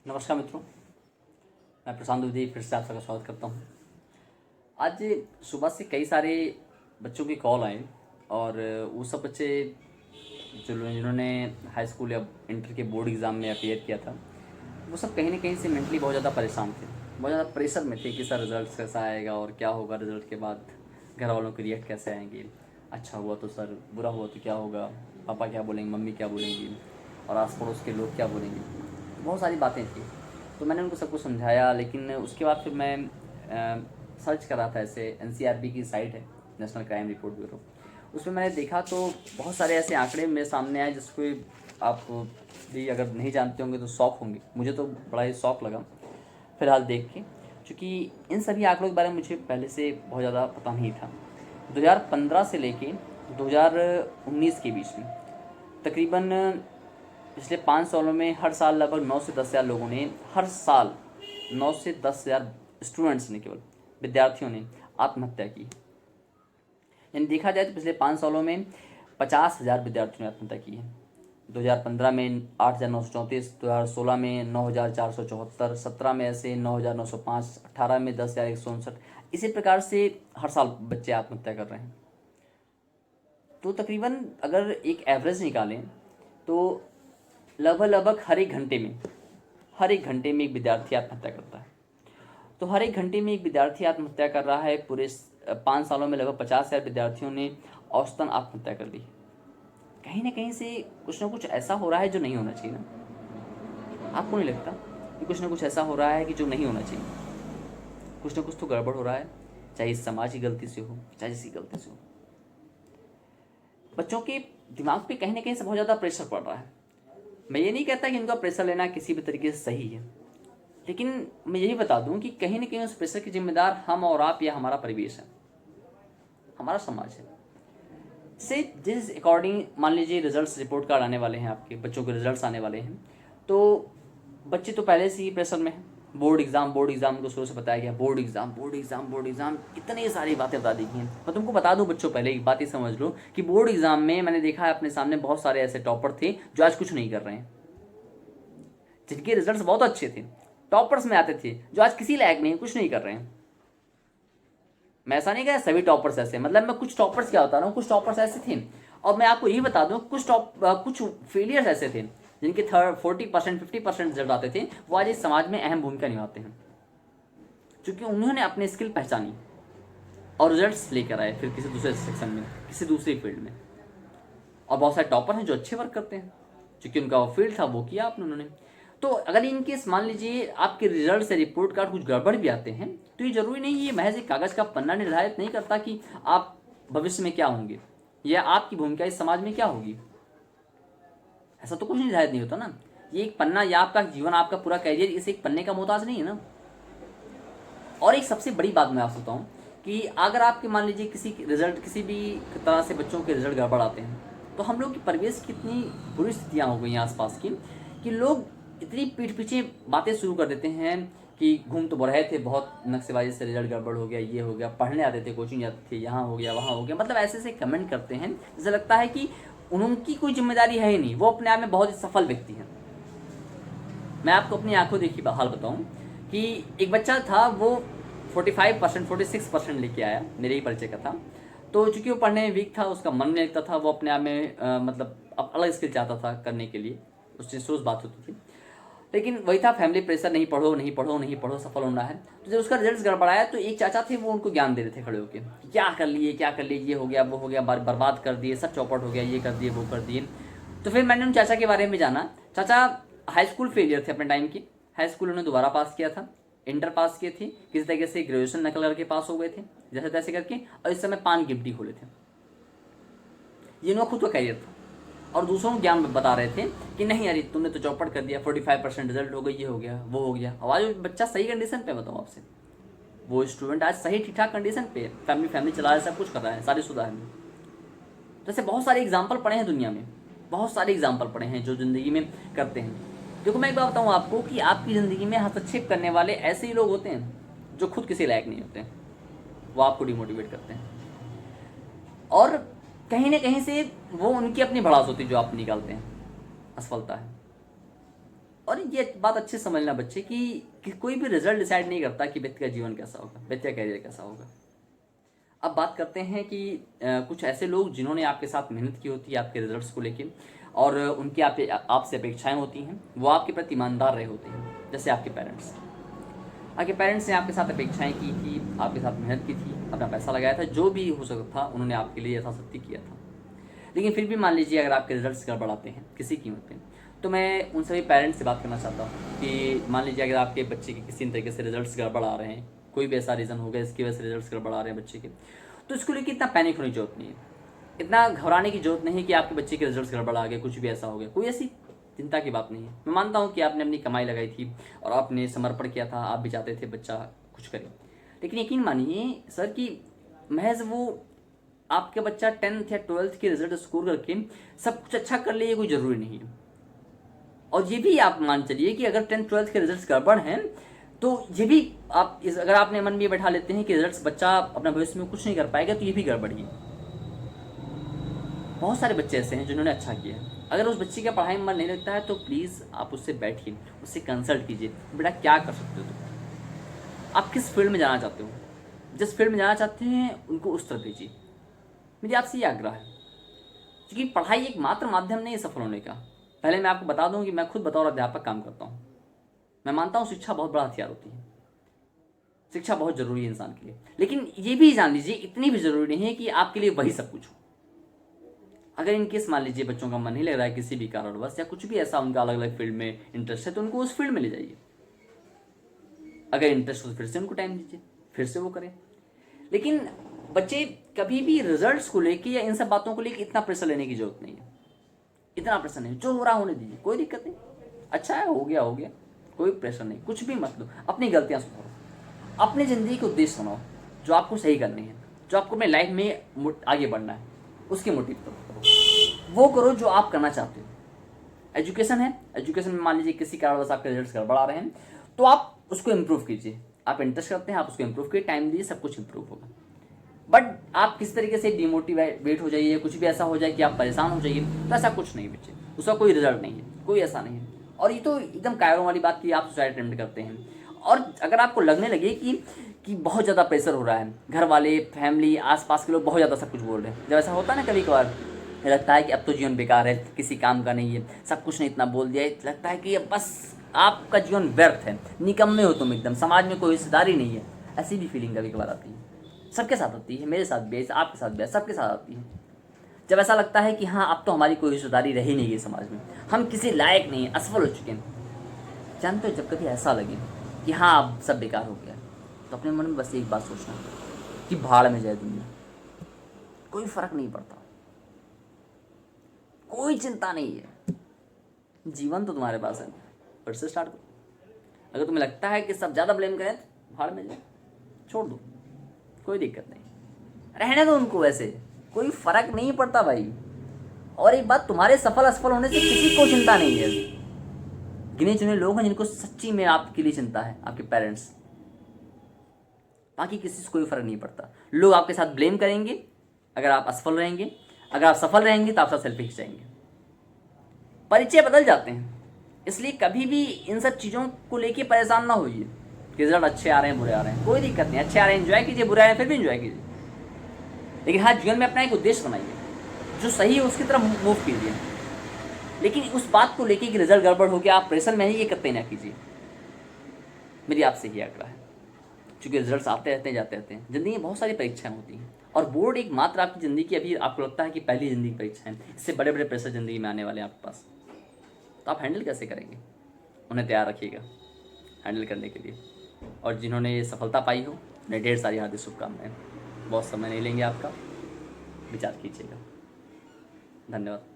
नमस्कार मित्रों, मैं प्रशांत द्विवेदी फिर से आप सबका स्वागत करता हूँ। आज सुबह से कई सारे बच्चों की कॉल आए और वो सब बच्चे जिन्होंने हाई स्कूल या इंटर के बोर्ड एग्ज़ाम में अपीयर किया था, वो सब कहीं ना कहीं से मेंटली बहुत ज़्यादा परेशान थे, बहुत ज़्यादा प्रेशर में थे कि सर रिज़ल्ट कैसा आएगा और क्या होगा, रिज़ल्ट के बाद घर वालों के रिएक्ट कैसे आएंगे, अच्छा हुआ तो सर, बुरा हुआ तो क्या होगा, पापा क्या बोलेंगे, मम्मी क्या बोलेंगी और आस पड़ोस के लोग क्या बोलेंगे। बहुत सारी बातें थी। तो मैंने उनको सब कुछ समझाया, लेकिन उसके बाद फिर मैं सर्च कर रहा था। ऐसे एनसीआरबी की साइट है, नेशनल क्राइम रिपोर्ट ब्यूरो, उसमें मैंने देखा तो बहुत सारे ऐसे आंकड़े मेरे सामने आए जिसको आप भी अगर नहीं जानते होंगे तो शौक होंगे। मुझे तो बड़ा ही शौक लगा फ़िलहाल देख के, क्योंकि इन सभी आंकड़ों के बारे में मुझे पहले से बहुत ज़्यादा पता नहीं था। 2015 से लेके 2019 के बीच में तकरीबन पिछले 5 सालों में हर साल लगभग 9 से 10 हज़ार लोगों ने, हर साल 9 से 10 हज़ार स्टूडेंट्स ने, केवल विद्यार्थियों ने आत्महत्या की। यानी देखा जाए तो पिछले 5 सालों में 50,000 विद्यार्थियों ने आत्महत्या की है। 2015 में 8,934, 2016 में 9,474, 17 में ऐसे 9,905, 18 में 10,159। इसी प्रकार से हर साल बच्चे आत्महत्या कर रहे हैं। तो तकरीबन अगर एक एवरेज निकालें तो लगभग हर एक घंटे में एक विद्यार्थी आत्महत्या करता है। तो हर एक घंटे में एक विद्यार्थी आत्महत्या कर रहा है। पूरे 5 सालों में लगभग 50,000 विद्यार्थियों ने औसतन आत्महत्या कर ली। कहीं ना कहीं से कुछ ना कुछ ऐसा हो रहा है जो नहीं होना चाहिए ना। आपको नहीं लगता कि कुछ ना कुछ ऐसा हो रहा है कि जो नहीं होना चाहिए? कुछ ना कुछ तो गड़बड़ हो रहा है, चाहे इस समाज की गलती से हो, चाहे किसी गलती से हो। बच्चों के दिमाग पे कहीं ना कहीं से बहुत ज़्यादा प्रेशर पड़ रहा है। मैं ये नहीं कहता कि इनका प्रेशर लेना किसी भी तरीके से सही है, लेकिन मैं यही बता दूं कि कहीं ना कहीं उस प्रेशर के जिम्मेदार हम और आप या हमारा परिवेश है, हमारा समाज है। से जिस अकॉर्डिंग मान लीजिए रिजल्ट्स रिपोर्ट कार्ड आने वाले हैं, आपके बच्चों के रिजल्ट्स आने वाले हैं, तो बच्चे तो पहले से ही प्रेशर में हैं। बोर्ड एग्जाम को शुरू से बताया गया, बोर्ड एग्जाम, इतनी सारी बातें बता दी गई हैं। मैं तुमको बता दूं बच्चों, पहले एक बात ही समझ लो कि बोर्ड एग्जाम में मैंने देखा है अपने सामने बहुत सारे ऐसे टॉपर थे जो आज कुछ नहीं कर रहे हैं, जिनके रिजल्ट्स बहुत अच्छे थे, टॉपर्स में आते थे, जो आज किसी लायक नहीं, कुछ नहीं कर रहे हैं। मैं ऐसा नहीं कह सभी टॉपर्स ऐसे, मतलब मैं कुछ टॉपर्स क्या बता रहा हूँ, कुछ टॉपर्स ऐसे थे। और मैं आपको यही बता दूं, कुछ फेलियर्स ऐसे थे जिनके 40% 50% रिजल्ट आते थे, वो आज इस समाज में अहम भूमिका निभाते हैं, क्योंकि उन्होंने अपने स्किल पहचानी और रिजल्ट्स लेकर आए फिर किसी दूसरे सेक्शन में, किसी दूसरी फील्ड में। और बहुत सारे टॉपर हैं जो अच्छे वर्क करते हैं, क्योंकि उनका फील्ड था वो किया आपने उन्होंने। तो अगर इनकेस मान लीजिए आपके रिजल्ट से रिपोर्ट कार्ड कुछ गड़बड़ भी आते हैं, तो ये जरूरी नहीं, ये महज एक कागज का पन्ना निर्धारित नहीं करता कि आप भविष्य में क्या होंगे या आपकी भूमिका इस समाज में क्या होगी। ऐसा तो कुछ निर्धारित नहीं होता ना। ये एक पन्ना या आपका जीवन, आपका पूरा कैरियर इस एक पन्ने का मोहताज नहीं है ना। और एक सबसे बड़ी बात मैं आपसे बताऊं कि अगर आपके मान लीजिए किसी भी तरह से बच्चों के रिजल्ट गड़बड़ आते हैं, तो हम लोग की परिवेश की इतनी बुरी स्थितियाँ हो गई हैं आसपास की कि लोग इतनी पीठ पीछे बातें शुरू कर देते हैं कि घूम तो रहे थे, बहुत नक्शेबाजी से रिजल्ट गड़बड़ हो गया, ये हो गया, पढ़ने आते थे, कोचिंग जाते थे, यहाँ हो गया, वहाँ हो गया। मतलब ऐसे ऐसे कमेंट करते हैं जैसे लगता है कि उनकी कोई जिम्मेदारी है ही नहीं, वो अपने आप में बहुत ही सफल व्यक्ति हैं। मैं आपको अपनी आंखों देखी हाल बताऊं कि एक बच्चा था, वो 45% 46% लेके आया, मेरे ही परिचय का था। तो चूंकि वो पढ़ने में वीक था, उसका मन नहीं लगता था, वो अपने आप में मतलब अब अलग स्किल चाहता था करने के लिए, उससे सोच बात होती थी। लेकिन वही था, फैमिली प्रेशर, नहीं पढ़ो नहीं पढ़ो नहीं पढ़ो, सफल होना है। तो जब उसका रिजल्ट गड़बड़ाया तो एक चाचा थे, वो उनको ज्ञान दे रहे थे खड़े होकर, क्या कर लिए क्या कर लिए, ये हो गया वो हो गया, बर्बाद कर दिए, सब चौपट हो गया, ये कर दिए वो कर दिए। तो फिर मैंने उन चाचा के बारे में जाना। चाचा हाई स्कूल फेलियर थे अपने टाइम की, हाई स्कूल उन्होंने दोबारा पास किया था, इंटर पास किए थे, किसी तरीके से ग्रेजुएशन नकल करके पास हो गए थे जैसे तैसे करके, और इस समय पान गिफ्टी खोले थे। ये उनका खुद का कैरियर था और दूसरों को ज्ञान बता रहे थे कि नहीं यार तुमने तो चौपट कर दिया, 45% रिजल्ट हो गई, ये हो गया वो हो गया। और आज बच्चा सही कंडीशन पे, बताऊँ आपसे, वो स्टूडेंट आज सही ठीक ठाक कंडीशन पे, फैमिली चला रहा है, सब कुछ कर रहा है, शादीशुदा है। तो ऐसे बहुत सारे एग्जाम्पल पड़े हैं दुनिया में, बहुत सारे एग्जाम्पल पड़े हैं जो ज़िंदगी में करते हैं। देखो मैं एक बात बताऊँ आपको कि आपकी ज़िंदगी में हस्तक्षेप करने वाले ऐसे ही लोग होते हैं जो खुद किसी लायक नहीं होते, वो आपको डिमोटिवेट करते हैं, और कहीं ना कहीं से वो उनकी अपनी भड़ास होती है जो आप निकालते हैं, असफलता है। और ये बात अच्छे समझना बच्चे कि कोई भी रिजल्ट डिसाइड नहीं करता कि व्यक्ति का जीवन कैसा होगा, व्यक्ति का कैरियर कैसा होगा। अब बात करते हैं कि कुछ ऐसे लोग जिन्होंने आपके साथ मेहनत की होती है आपके रिजल्ट्स को लेके, और उनकी आपसे अपेक्षाएं होती हैं, वो आपके प्रति ईमानदार रहे होते हैं। जैसे आपके पेरेंट्स ने आपके साथ अपेक्षाएं की थी, आपके साथ मेहनत की थी, अपना पैसा लगाया था, जो भी हो सकता था उन्होंने आपके लिए ऐसा सत्य किया था। लेकिन फिर भी मान लीजिए अगर आपके रिजल्ट्स गड़बड़ाते हैं किसी कीमत पे, तो मैं उन सभी पेरेंट्स से बात करना चाहता हूँ कि मान लीजिए अगर आपके बच्चे के किसी तरीके से रिजल्ट्स गड़बड़ आ रहे हैं, कोई भी ऐसा रीज़न होगा इसकी वजह से रिजल्ट्स गड़बड़ आ रहे हैं बच्चे के, तो इसको लेकर इतना पैनिक होने की जरूरत नहीं है, इतना घबराने की जरूरत नहीं है कि आपके बच्चे के रिजल्ट्स गड़बड़ आ गए, कुछ भी ऐसा हो गया। कोई ऐसी चिंता की बात नहीं है। मैं मानता हूँ कि आपने अपनी कमाई लगाई थी और आपने समर्पण किया था, आप भी चाहते थे बच्चा कुछ करे, लेकिन यकीन मानिए सर कि महज वो आपके बच्चा 10th या 12th के रिजल्ट स्कोर करके सब कुछ अच्छा कर ले ये कोई ज़रूरी नहीं है। और ये भी आप मान चलिए कि अगर 10th 12th के रिजल्ट्स गड़बड़ हैं तो ये भी आप अगर आपने मन में बैठा लेते हैं कि रिजल्ट्स बच्चा अपना भविष्य में कुछ नहीं कर पाएगा, तो ये भी गड़बड़ ही है। बहुत सारे बच्चे ऐसे हैं जिन्होंने अच्छा किया है। अगर उस बच्चे का पढ़ाई में मन नहीं लगता है तो प्लीज़ आप उससे बैठिए, उससे कंसल्ट कीजिए, बेटा क्या कर सकते हो तुम, आप किस फील्ड में जाना चाहते हो, जिस फील्ड में जाना चाहते हैं उनको उस तरफ भेजिए। मेरी आपसे ये आग्रह है, क्योंकि पढ़ाई एक मात्र माध्यम नहीं है सफल होने का। पहले मैं आपको बता दूं कि मैं खुद बतौर अध्यापक काम करता हूँ। मैं मानता हूँ शिक्षा बहुत बड़ा हथियार होती है, शिक्षा बहुत ज़रूरी है इंसान के लिए, लेकिन ये भी जान लीजिए इतनी भी ज़रूरी नहीं है कि आपके लिए वही सब कुछ हो। अगर इनकेस मान लीजिए बच्चों का मन नहीं लग रहा है किसी भी कारणवश, या कुछ भी ऐसा उनका अलग अलग फील्ड में इंटरेस्ट है, तो उनको उस फील्ड में ले जाइए। अगर इंटरेस्ट हो फिर से उनको टाइम दीजिए, फिर से वो करें। लेकिन बच्चे कभी भी रिजल्ट्स को लेके या इन सब बातों को लेके इतना प्रेशर लेने की जरूरत नहीं है, इतना प्रेशर नहीं, जो हो रहा होने दीजिए, कोई दिक्कत नहीं, अच्छा है हो गया, कोई प्रेशर नहीं, कुछ भी मत लो, अपनी गलतियां सुधारो, अपनी ज़िंदगी के उद्देश्य बनाओ जो आपको सही करनी है, जो आपको अपने लाइफ में आगे बढ़ना है, उसके मोटिव पर करो, वो करो जो आप करना चाहते हो। एजुकेशन है, एजुकेशन में मान लीजिए किसी कारणवश आपके रिजल्ट्स गड़बड़ आ रहे हैं, तो आप उसको इम्प्रूव कीजिए। आप इंटरेस्ट करते हैं, आप उसको इम्प्रूव कीजिए, टाइम दीजिए, सब कुछ इम्प्रूव होगा। बट आप किस तरीके से डिमोटिवेट हो जाइए, कुछ भी ऐसा हो जाए कि आप परेशान हो जाइए, तो ऐसा कुछ नहीं बच्चे, उसका कोई रिजल्ट नहीं है, कोई ऐसा नहीं है। और ये तो एकदम कायरों वाली बात की आप सुसाइड अटेम्प्ट करते हैं। और अगर आपको लगने लगे कि बहुत ज़्यादा प्रेशर हो रहा है, घर वाले, फैमिली, आसपास के लोग बहुत ज़्यादा सब कुछ बोल रहे हैं, जब ऐसा होता है ना कभी कभार, लगता है कि अब तो जीवन बेकार है, किसी काम का नहीं है, सब कुछ ने इतना बोल दिया है, लगता है कि अब बस आपका जीवन व्यर्थ है, निकम्मे हो तुम एकदम, समाज में कोई हिस्सेदारी नहीं है, ऐसी भी फीलिंग कभी कभार आती है। सबके साथ आती है, मेरे साथ भी है, आपके साथ भी है, सबके साथ आती है। जब ऐसा लगता है कि हाँ अब तो हमारी कोई हिस्सेदारी रही नहीं है समाज में, हम किसी लायक नहीं है, असफल हो चुके हैं। जानते हो जब कभी ऐसा लगे कि हाँ अब सब बेकार हो गया, तो अपने मन में बस एक बात सोचना कि भाड़ में जाए दुनिया, कोई फर्क नहीं पड़ता, कोई चिंता नहीं है, जीवन तो तुम्हारे पास है, फिर से स्टार्ट करो। अगर तुम्हें लगता है कि सब ज़्यादा ब्लेम करें तो भाड़ में जाए, छोड़ दो, कोई दिक्कत नहीं, रहने दो उनको, वैसे कोई फर्क नहीं पड़ता भाई। और एक बात, तुम्हारे सफल असफल होने से किसी को चिंता नहीं है। गिने चुने लोग हैं जिनको सच्ची में आपके लिए चिंता है, आपके पेरेंट्स, बाकी किसी से कोई फर्क नहीं पड़ता। लोग आपके साथ ब्लेम करेंगे अगर आप असफल रहेंगे, अगर आप सफल रहेंगे तो आप साथ सेल्फी खिंचाएंगे। परिचय बदल जाते हैं, इसलिए कभी भी इन सब चीज़ों को लेके परेशान ना होइए कि रिजल्ट अच्छे आ रहे हैं बुरे आ रहे हैं, कोई दिक्कत नहीं, अच्छे आ रहे हैं एंजॉय कीजिए, बुरे आ रहे हैं फिर भी एंजॉय कीजिए। लेकिन हाँ, जीवन में अपना एक उद्देश्य बनाइए, जो सही है उसकी तरफ मूव कीजिए। लेकिन उस बात को लेके कि रिजल्ट गड़बड़ हो गया आप प्रेशर में ही ये करते ना कीजिए, मेरी आपसे ये आग्रह है। क्योंकि रिजल्ट्स आते रहते हैं, जाते रहते हैं, ज़िंदगी में बहुत सारी परीक्षाएं होती हैं, और बोर्ड एक मात्र आपकी ज़िंदगी की, अभी आपको लगता है कि पहली ज़िंदगी परीक्षा है, इससे बड़े बड़े प्रेशर ज़िंदगी में आने वाले हैं आपके पास, तो आप हैंडल कैसे करेंगे? उन्हें तैयार रखिएगा हैंडल करने के लिए। और जिन्होंने ये सफलता पाई हो उन्हें ढेर सारी हार्दिक शुभकामनाएं। बहुत समय नहीं लेंगे आपका, विचार कीजिएगा। धन्यवाद।